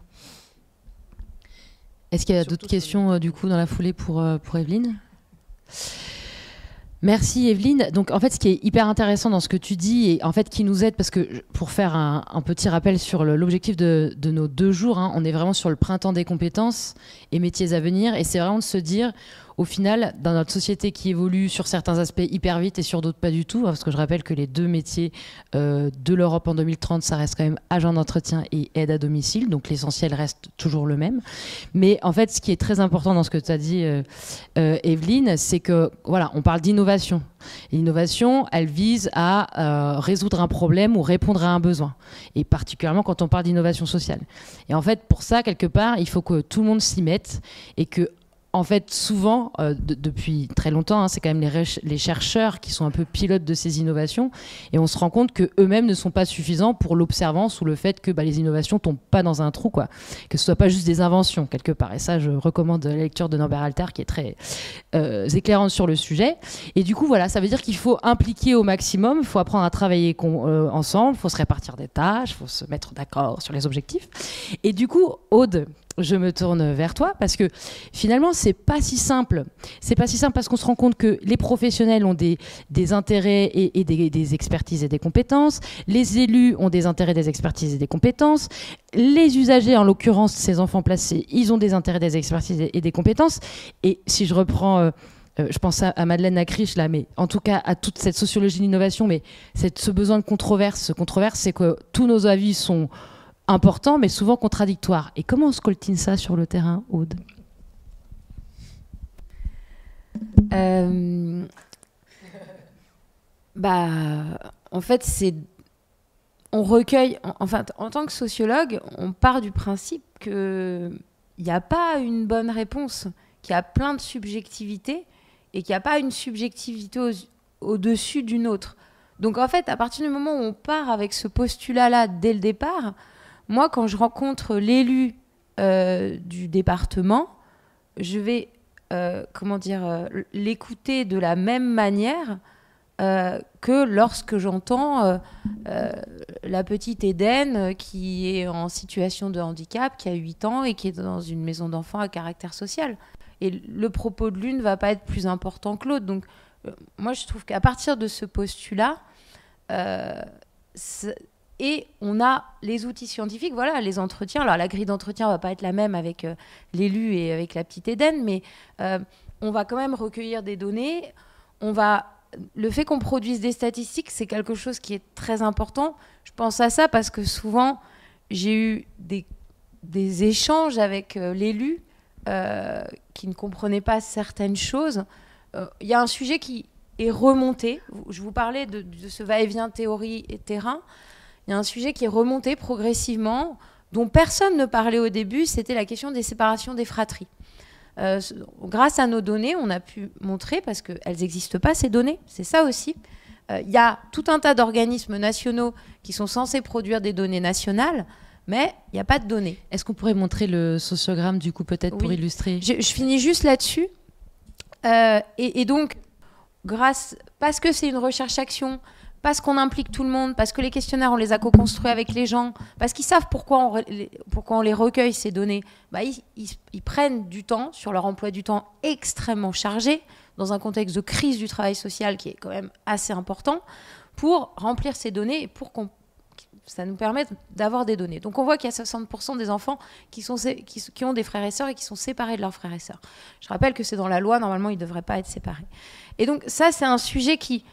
[SPEAKER 2] Est-ce qu'il y a d'autres questions du coup dans la foulée pour Evelyne ? Merci Evelyne. Donc en fait, ce qui est hyper intéressant dans ce que tu dis et en fait qui nous aide, parce que pour faire un petit rappel sur l'objectif de nos 2 jours, on est vraiment sur le printemps des compétences et métiers à venir, et c'est vraiment de se dire, au final, dans notre société qui évolue sur certains aspects hyper vite et sur d'autres pas du tout, parce que je rappelle que les 2 métiers de l'Europe en 2030, ça reste quand même agent d'entretien et aide à domicile, donc l'essentiel reste toujours le même. Mais en fait, ce qui est très important dans ce que tu as dit, Evelyne, c'est que, voilà, on parle d'innovation. Et l'innovation, elle vise à résoudre un problème ou répondre à un besoin. Et particulièrement quand on parle d'innovation sociale. Et en fait, pour ça, quelque part, il faut que tout le monde s'y mette et que, en fait, souvent, depuis très longtemps, c'est quand même les chercheurs qui sont un peu pilotes de ces innovations, et on se rend compte qu'eux-mêmes ne sont pas suffisants pour l'observance ou le fait que les innovations ne tombent pas dans un trou, quoi. Que ce ne soit pas juste des inventions, quelque part. Et ça, je recommande la lecture de Norbert Alter, qui est très éclairante sur le sujet. Et du coup, voilà, ça veut dire qu'il faut impliquer au maximum, il faut apprendre à travailler ensemble, il faut se répartir des tâches, il faut se mettre d'accord sur les objectifs. Et du coup, Aude, je me tourne vers toi parce que finalement, c'est pas si simple. C'est pas si simple parce qu'on se rend compte que les professionnels ont des intérêts et des expertises et des compétences. Les élus ont des intérêts, des expertises et des compétences. Les usagers, en l'occurrence, ces enfants placés, ils ont des intérêts, des expertises et des compétences. Et si je reprends... je pense à Madeleine Acriche, là, mais en tout cas à toute cette sociologie de l'innovation, mais ce besoin de controverse, c'est que tous nos avis sont importants, mais souvent contradictoires. Et comment on scoltine ça sur le terrain, Aude ?
[SPEAKER 4] En fait, on recueille, enfin, en tant que sociologue, on part du principe qu'il n'y a pas une bonne réponse, qu'il y a plein de subjectivités, et qu'il n'y a pas une subjectivité au-dessus d'une autre. Donc en fait, à partir du moment où on part avec ce postulat-là dès le départ, moi, quand je rencontre l'élu du département, je vais l'écouter de la même manière que lorsque j'entends la petite Éden qui est en situation de handicap, qui a 8 ans et qui est dans une maison d'enfants à caractère social. Et le propos de l'une ne va pas être plus important que l'autre. Donc, moi, je trouve qu'à partir de ce postulat, et on a les outils scientifiques, voilà, les entretiens. Alors, la grille d'entretien ne va pas être la même avec l'élu et avec la petite Éden, mais on va quand même recueillir des données. Le fait qu'on produise des statistiques, c'est quelque chose qui est très important. Je pense à ça parce que souvent, j'ai eu des échanges avec l'élu qui ne comprenaient pas certaines choses. Il y a un sujet qui est remonté. Je vous parlais de ce va-et-vient théorie et terrain. Il y a un sujet qui est remonté progressivement, dont personne ne parlait au début, c'était la question des séparations des fratries. Grâce à nos données, on a pu montrer, parce qu'elles n'existent pas, ces données, c'est ça aussi. Il y a tout un tas d'organismes nationaux qui sont censés produire des données nationales, mais il n'y a pas de données.
[SPEAKER 2] Est-ce qu'on pourrait montrer le sociogramme, du coup, peut-être, pour illustrer ?
[SPEAKER 4] Je finis juste là-dessus. Et donc, parce que c'est une recherche-action, parce qu'on implique tout le monde, parce que les questionnaires, on les a co-construits avec les gens, parce qu'ils savent pourquoi on les recueille, ces données, ils prennent du temps sur leur emploi du temps extrêmement chargé, dans un contexte de crise du travail social qui est quand même assez important, pour remplir ces données et pour ça nous permet d'avoir des données. Donc on voit qu'il y a 60% des enfants qui ont des frères et sœurs et qui sont séparés de leurs frères et sœurs. Je rappelle que c'est dans la loi, normalement ils ne devraient pas être séparés. Et donc ça, c'est un sujet qui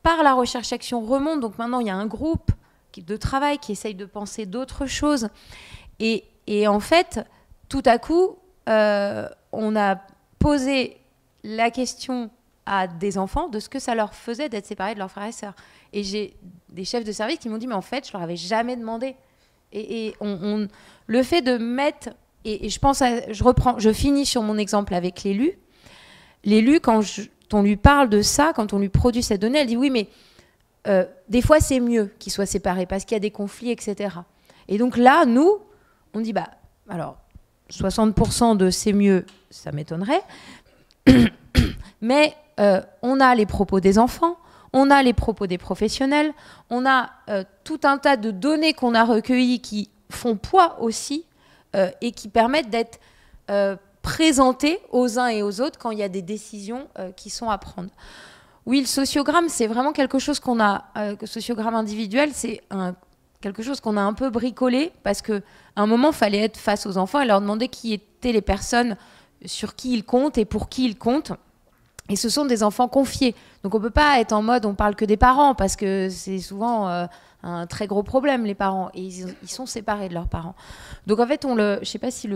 [SPEAKER 4] par la recherche-action remonte. Donc maintenant, il y a un groupe de travail qui essaye de penser d'autres choses. Et en fait, tout à coup, on a posé la question à des enfants de ce que ça leur faisait d'être séparés de leurs frères et sœurs. Et j'ai des chefs de service qui m'ont dit, mais en fait, je leur avais jamais demandé. Et le fait de mettre... Et je finis sur mon exemple avec l'élu. L'élu, quand on lui parle de ça, quand on lui produit cette donnée, elle dit oui, mais des fois c'est mieux qu'ils soient séparés parce qu'il y a des conflits, etc. Et donc là, nous, on dit alors 60% de c'est mieux, ça m'étonnerait, mais on a les propos des enfants, on a les propos des professionnels, on a tout un tas de données qu'on a recueillies qui font poids aussi et qui permettent d'être présenter aux uns et aux autres quand il y a des décisions qui sont à prendre. Oui, le sociogramme, c'est vraiment quelque chose qu'on a, le sociogramme individuel, c'est quelque chose qu'on a un peu bricolé parce qu'à un moment, il fallait être face aux enfants et leur demander qui étaient les personnes sur qui ils comptent et pour qui ils comptent. Et ce sont des enfants confiés. Donc on ne peut pas être en mode on parle que des parents parce que c'est souvent un très gros problème, les parents. Et ils sont séparés de leurs parents. Donc en fait, je ne sais pas si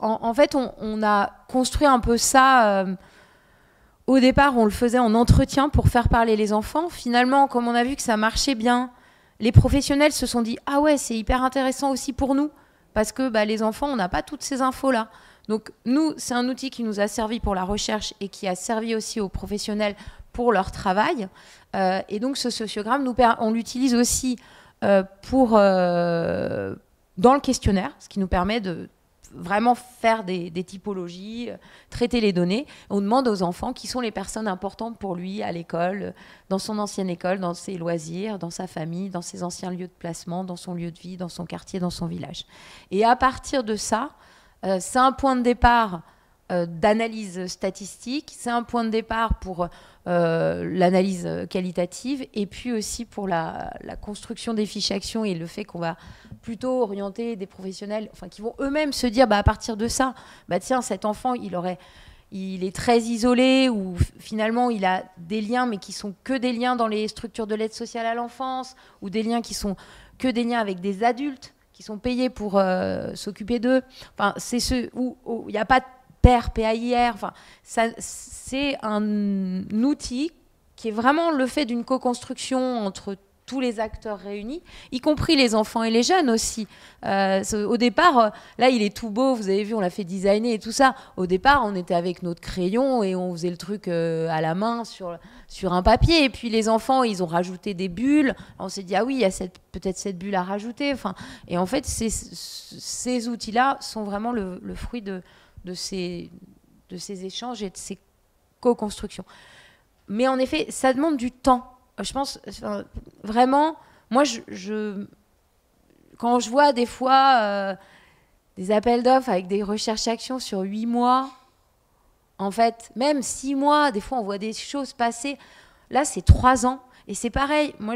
[SPEAKER 4] en fait, on a construit un peu ça. Au départ, on le faisait en entretien pour faire parler les enfants. Finalement, comme on a vu que ça marchait bien, les professionnels se sont dit « Ah ouais, c'est hyper intéressant aussi pour nous, parce que les enfants, on n'a pas toutes ces infos-là. » Donc nous, c'est un outil qui nous a servi pour la recherche et qui a servi aussi aux professionnels pour leur travail. Et donc ce sociogramme, on l'utilise aussi dans le questionnaire, ce qui nous permet de vraiment faire des typologies, traiter les données. On demande aux enfants qui sont les personnes importantes pour lui à l'école, dans son ancienne école, dans ses loisirs, dans sa famille, dans ses anciens lieux de placement, dans son lieu de vie, dans son quartier, dans son village. Et à partir de ça, c'est un point de départ d'analyse statistique, c'est un point de départ pour l'analyse qualitative et puis aussi pour la construction des fiches actions et le fait qu'on va plutôt orienter des professionnels qui vont eux-mêmes se dire à partir de ça, tiens, cet enfant, il est très isolé ou finalement il a des liens mais qui sont que des liens dans les structures de l'aide sociale à l'enfance ou des liens qui sont que des liens avec des adultes qui sont payés pour s'occuper d'eux. C'est ceux où il n'y a pas de père, PAIR, c'est un outil qui est vraiment le fait d'une co-construction entre tous les acteurs réunis, y compris les enfants et les jeunes aussi. Au départ, là il est tout beau, vous avez vu, on l'a fait designer et tout ça. Au départ, on était avec notre crayon et on faisait le truc à la main sur un papier. Et puis les enfants, ils ont rajouté des bulles. On s'est dit, ah oui, il y a peut-être cette bulle à rajouter. Et en fait, ces outils-là sont vraiment le fruit de ces échanges et de ces co-constructions. Mais en effet, ça demande du temps. Je pense, vraiment, moi, quand je vois des fois des appels d'offres avec des recherches-actions sur 8 mois, en fait, même 6 mois, des fois, on voit des choses passer. Là, c'est 3 ans. Et c'est pareil. Moi,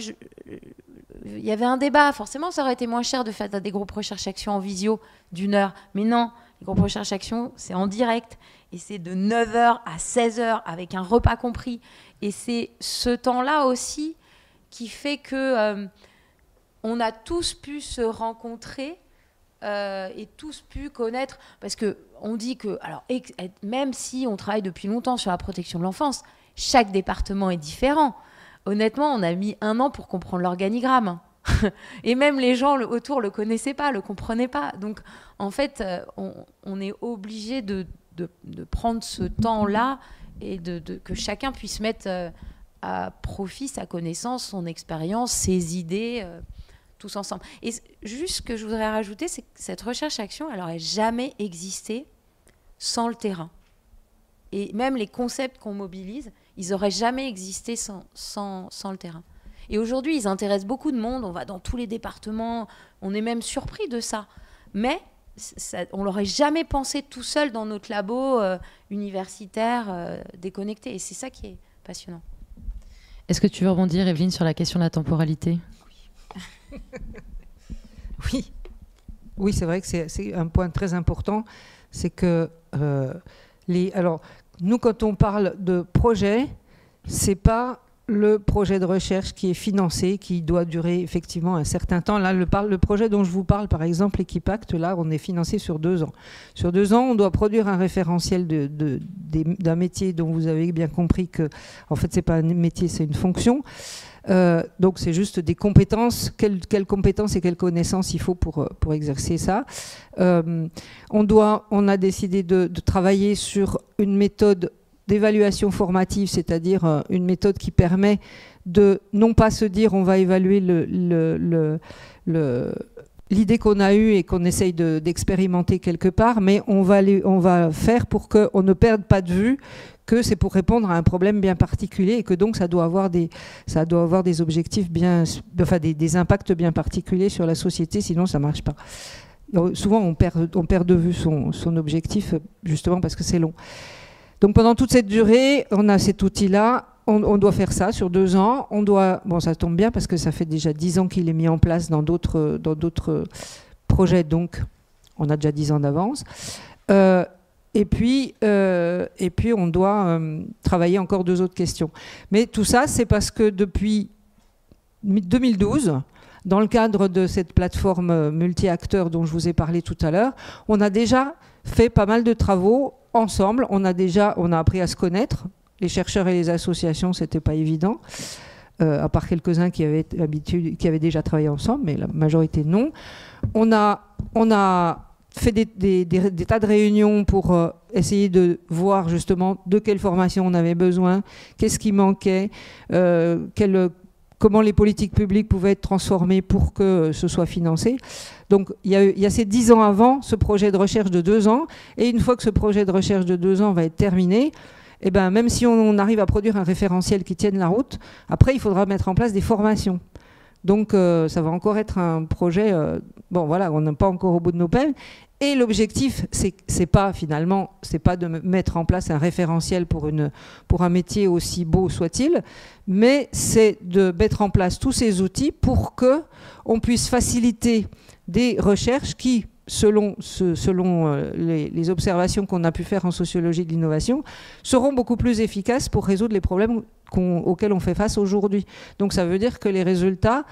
[SPEAKER 4] il y avait un débat. Forcément, ça aurait été moins cher de faire des groupes recherche-actions en visio d'1 heure. Mais non. Les groupes recherche-action, c'est en direct et c'est de 9h à 16h avec un repas compris. Et c'est ce temps-là aussi qui fait que on a tous pu se rencontrer et tous pu connaître. Parce qu'on dit que, alors, même si on travaille depuis longtemps sur la protection de l'enfance, chaque département est différent. Honnêtement, on a mis 1 an pour comprendre l'organigramme. Et même les gens autour le connaissaient pas, le comprenaient pas. Donc, en fait, on est obligé de prendre ce temps-là et que chacun puisse mettre à profit sa connaissance, son expérience, ses idées, tous ensemble. Et juste ce que je voudrais rajouter, c'est que cette recherche-action, elle n'aurait jamais existé sans le terrain. Et même les concepts qu'on mobilise, ils n'auraient jamais existé sans le terrain. Et aujourd'hui, ils intéressent beaucoup de monde. On va dans tous les départements. On est même surpris de ça. Mais on ne l'aurait jamais pensé tout seul dans notre labo universitaire déconnecté. Et c'est ça qui est passionnant.
[SPEAKER 2] Est-ce que tu veux rebondir, Evelyne, sur la question de la temporalité ?
[SPEAKER 3] Oui, c'est vrai que c'est un point très important. C'est que alors, nous, quand on parle de projet, c'est pas le projet de recherche qui est financé, qui doit durer effectivement un certain temps. Là, le projet dont je vous parle, par exemple, Equipact, là, on est financé sur 2 ans. Sur 2 ans, on doit produire un référentiel d'un métier dont vous avez bien compris que, en fait, c'est pas un métier, c'est une fonction. Donc, c'est juste des compétences. Quelles compétences et quelles connaissances il faut pour exercer ça. On a décidé de travailler sur une méthode d'évaluation formative, c'est-à-dire une méthode qui permet de non pas se dire on va évaluer l'idée qu'on a eue et qu'on essaye d'expérimenter quelque part, mais on va faire pour qu'on ne perde pas de vue que c'est pour répondre à un problème bien particulier et que donc ça doit avoir des objectifs des impacts bien particuliers sur la société, sinon ça ne marche pas. Donc, souvent on perd de vue son objectif justement parce que c'est long. Donc pendant toute cette durée, on a cet outil-là, on doit faire ça sur 2 ans. Ça tombe bien parce que ça fait déjà 10 ans qu'il est mis en place dans d'autres projets, donc on a déjà 10 ans d'avance. Et puis on doit travailler encore 2 autres questions. Mais tout ça, c'est parce que depuis 2012, dans le cadre de cette plateforme multi-acteurs dont je vous ai parlé tout à l'heure, on a déjà fait pas mal de travaux ensemble. On a appris à se connaître. Les chercheurs et les associations, c'était pas évident, à part quelques-uns qui avaient déjà travaillé ensemble, mais la majorité non. On a fait des tas de réunions pour essayer de voir justement de quelle formation on avait besoin, qu'est-ce qui manquait, quelle comment les politiques publiques pouvaient être transformées pour que ce soit financé. Donc il y a ces 10 ans avant ce projet de recherche de 2 ans, et une fois que ce projet de recherche de 2 ans va être terminé, eh ben, même si on arrive à produire un référentiel qui tienne la route, après il faudra mettre en place des formations. Donc ça va encore être un projet, bon voilà, on n'est pas encore au bout de nos peines. Et l'objectif, c'est pas de mettre en place un référentiel pour un métier aussi beau soit-il, mais c'est de mettre en place tous ces outils pour qu'on puisse faciliter des recherches qui, selon les observations qu'on a pu faire en sociologie de l'innovation, seront beaucoup plus efficaces pour résoudre les problèmes auxquels on fait face aujourd'hui. Donc ça veut dire que les résultats,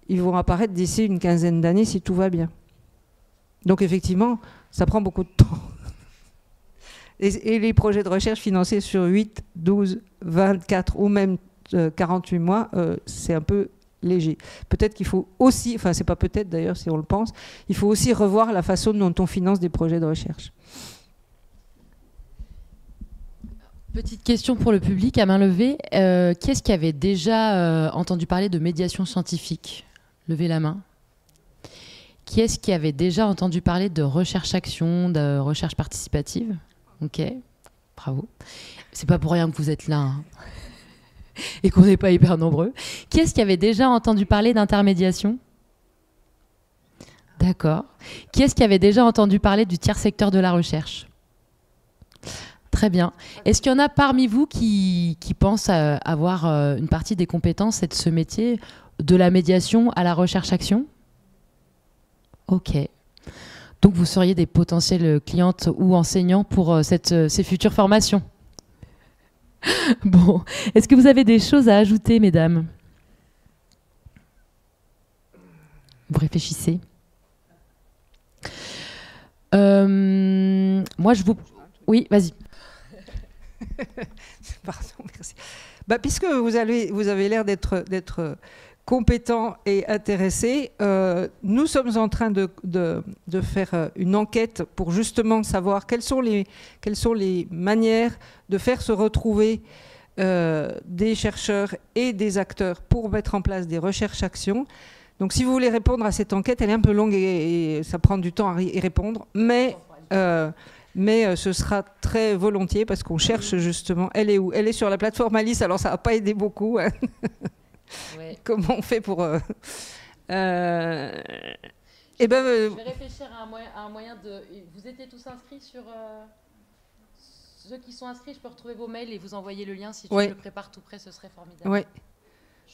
[SPEAKER 3] ils vont apparaître d'ici une quinzaine d'années si tout va bien. Donc effectivement, ça prend beaucoup de temps. Et les projets de recherche financés sur 8, 12, 24 ou même 48 mois, c'est un peu léger. Peut-être qu'il faut aussi, enfin c'est pas peut-être d'ailleurs si on le pense, il faut aussi revoir la façon dont on finance des projets de recherche.
[SPEAKER 2] Petite question pour le public à main levée. Qui est-ce qui avait déjà entendu parler de médiation scientifique? Levez la main. Qui est-ce qui avait déjà entendu parler de recherche-action, de recherche participative? Ok, bravo. C'est pas pour rien que vous êtes là, hein. Et qu'on n'est pas hyper nombreux. Qui est-ce qui avait déjà entendu parler d'intermédiation? D'accord. Qui est-ce qui avait déjà entendu parler du tiers secteur de la recherche? Très bien. Est-ce qu'il y en a parmi vous qui pensent avoir une partie des compétences et de ce métier, de la médiation à la recherche-action? Ok. Donc vous seriez des potentielles clientes ou enseignants pour ces futures formations. Bon. Est-ce que vous avez des choses à ajouter, mesdames? Vous réfléchissez. Moi, je vous... Oui, vas-y.
[SPEAKER 3] Pardon, merci. Bah, puisque vous avez l'air d'être compétent et intéressé, nous sommes en train de faire une enquête pour justement savoir quelles sont les manières de faire se retrouver des chercheurs et des acteurs pour mettre en place des recherches-actions. Donc si vous voulez répondre à cette enquête, elle est un peu longue et ça prend du temps à y répondre, mais ce sera très volontiers parce qu'on cherche justement, elle est où? Elle est sur la plateforme Alice, alors ça n'a pas aidé beaucoup. Hein. Ouais. Comment on fait pour... je
[SPEAKER 2] vais réfléchir à un moyen de... Vous étiez tous inscrits sur... Ceux qui sont inscrits, je peux retrouver vos mails et vous envoyer le lien. Si tu le prépares tout près, ce serait formidable.
[SPEAKER 3] Ouais.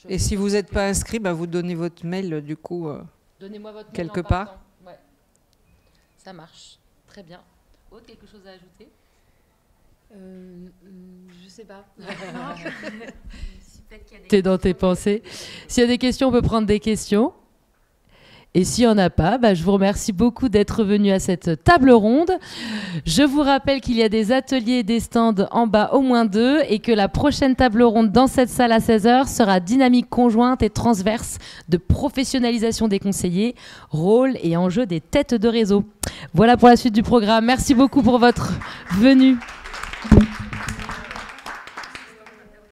[SPEAKER 3] Et si vous n'êtes pas inscrit, bah, vous donnez votre mail du coup
[SPEAKER 2] donnez-moi votre mail
[SPEAKER 3] quelque part.
[SPEAKER 2] Ouais. Ça marche. Très bien. Aude, quelque chose à ajouter?
[SPEAKER 6] Je sais pas.
[SPEAKER 2] T'es dans tes pensées. S'il y a des questions, on peut prendre des questions. Et s'il n'y en a pas, je vous remercie beaucoup d'être venu à cette table ronde. Je vous rappelle qu'il y a des ateliers et des stands en bas, au moins 2, et que la prochaine table ronde dans cette salle à 16h sera dynamique conjointe et transverse de professionnalisation des conseillers, rôle et enjeux des têtes de réseau. Voilà pour la suite du programme. Merci beaucoup pour votre venue.